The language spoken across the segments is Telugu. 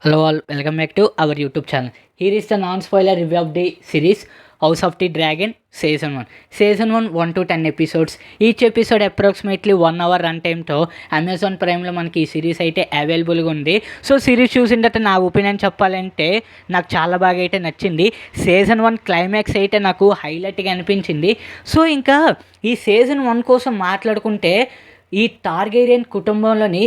Hello all, welcome back to our YouTube channel. Here is the non-spoiler review of the series House of the Dragon Season 1. Season 1 1 to 10 episodes. Each episode approximately 1 hour run time తో అమెజాన్ ప్రైమ్లో మనకి ఈ సిరీస్ అయితే అవైలబుల్గా ఉంది. సో సిరీస్ చూసిన తర్వాత నా ఒపీనియన్ చెప్పాలంటే నాకు చాలా బాగా అయితే నచ్చింది. సీజన్ 1 క్లైమాక్స్ అయితే నాకు హైలైట్గా అనిపించింది. సో ఇంకా ఈ సీజన్ 1 కోసం మాట్లాడుకుంటే ఈ టార్గేరియన్ కుటుంబంలోని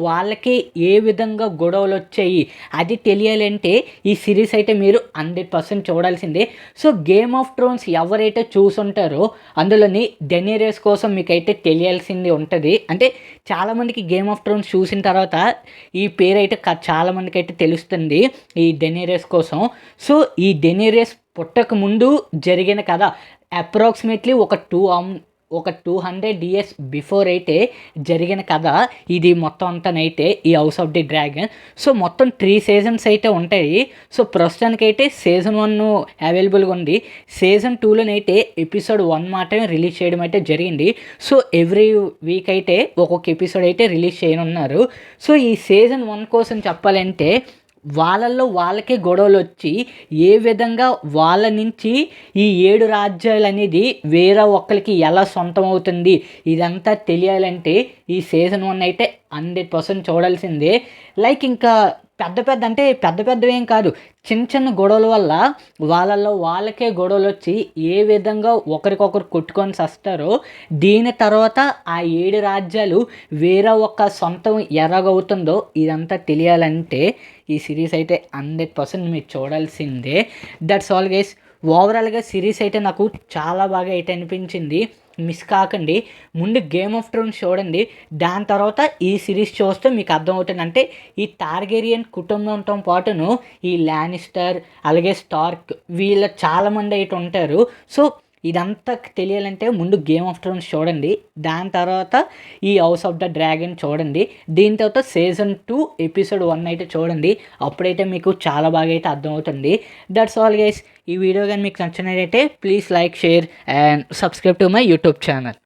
వాళ్ళకి ఏ విధంగా గొడవలు వచ్చాయి అది తెలియాలంటే ఈ సిరీస్ అయితే మీరు 100% చూడాల్సిందే. సో గేమ్ ఆఫ్ థ్రోన్స్ ఎవరైతే చూసుంటారో అందులోని డెనేరియస్ కోసం మీకైతే తెలియాల్సింది ఉంటుంది. అంటే చాలామందికి గేమ్ ఆఫ్ థ్రోన్స్ చూసిన తర్వాత ఈ పేరు అయితే చాలామందికి అయితే తెలుస్తుంది ఈ డెనేరియస్ కోసం. సో ఈ డెనేరియస్ పుట్టక ముందు జరిగిన కథ అప్రాక్సిమేట్లీ ఒక 200 ఇయర్స్ బిఫోర్ అయితే జరిగిన కథ ఇది మొత్తం అంతానైతే ఈ house of the dragon. So మొత్తం 3 సీజన్స్ అయితే ఉంటాయి. సో ప్రస్తుతానికైతే సీజన్ 1 అవైలబుల్గా ఉంది. సీజన్ 2లోనైతే ఎపిసోడ్ 1 మాత్రమే రిలీజ్ చేయడం అయితే జరిగింది. సో ఎవ్రీ వీక్ అయితే ఒక్కొక్క ఎపిసోడ్ అయితే రిలీజ్ చేయనున్నారు. సో ఈ సీజన్ 1 కోసం చెప్పాలంటే వాళ్ళకే గొడవలు వచ్చి ఏ విధంగా వాళ్ళ నుంచి ఈ 7 రాజ్యాలు అనేది వేరే ఒక్కరికి ఎలా సొంతం అవుతుంది ఇదంతా తెలియాలంటే ఈ సీజన్ 1 అయితే 100% చూడాల్సిందే. లైక్ ఇంకా పెద్ద పెద్దవేం కాదు, చిన్న గొడవల వల్ల వాళ్ళకే గొడవలు వచ్చి ఏ విధంగా ఒకరికొకరు కొట్టుకొని వస్తారో దీని తర్వాత ఆ 7 రాజ్యాలు వేరే ఒక సొంతం ఎలాగవుతుందో ఇదంతా తెలియాలంటే ఈ సిరీస్ అయితే 100% మీరు చూడాల్సిందే. That's all guys. ఓవరాల్గా సిరీస్ అయితే నాకు చాలా బాగా అయితే అనిపించింది. మిస్ కాకండి. ముందు గేమ్ ఆఫ్ థ్రోన్స్ చూడండి, దాని తర్వాత ఈ సిరీస్ చూస్తే మీకు అర్థమవుతుంది. అంటే ఈ టార్గేరియన్ కుటుంబంతో పాటును ఈ లానిస్టర్ అలాగే స్టార్క్ వీళ్ళ చాలామంది అయితే ఉంటారు. సో ఇదంతా తెలియాలంటే ముందు గేమ్ ఆఫ్ థ్రోన్స్ చూడండి, దాని తర్వాత ఈ హౌస్ ఆఫ్ ద డ్రాగన్ చూడండి, దీని తర్వాత సీజన్ 2 ఎపిసోడ్ 1 అయితే చూడండి. అప్పుడైతే మీకు చాలా బాగా అయితే అర్థమవుతుంది. That's all guys. ఈ వీడియో కానీ మీకు నచ్చినట్లయితే please like, share and subscribe to my YouTube channel.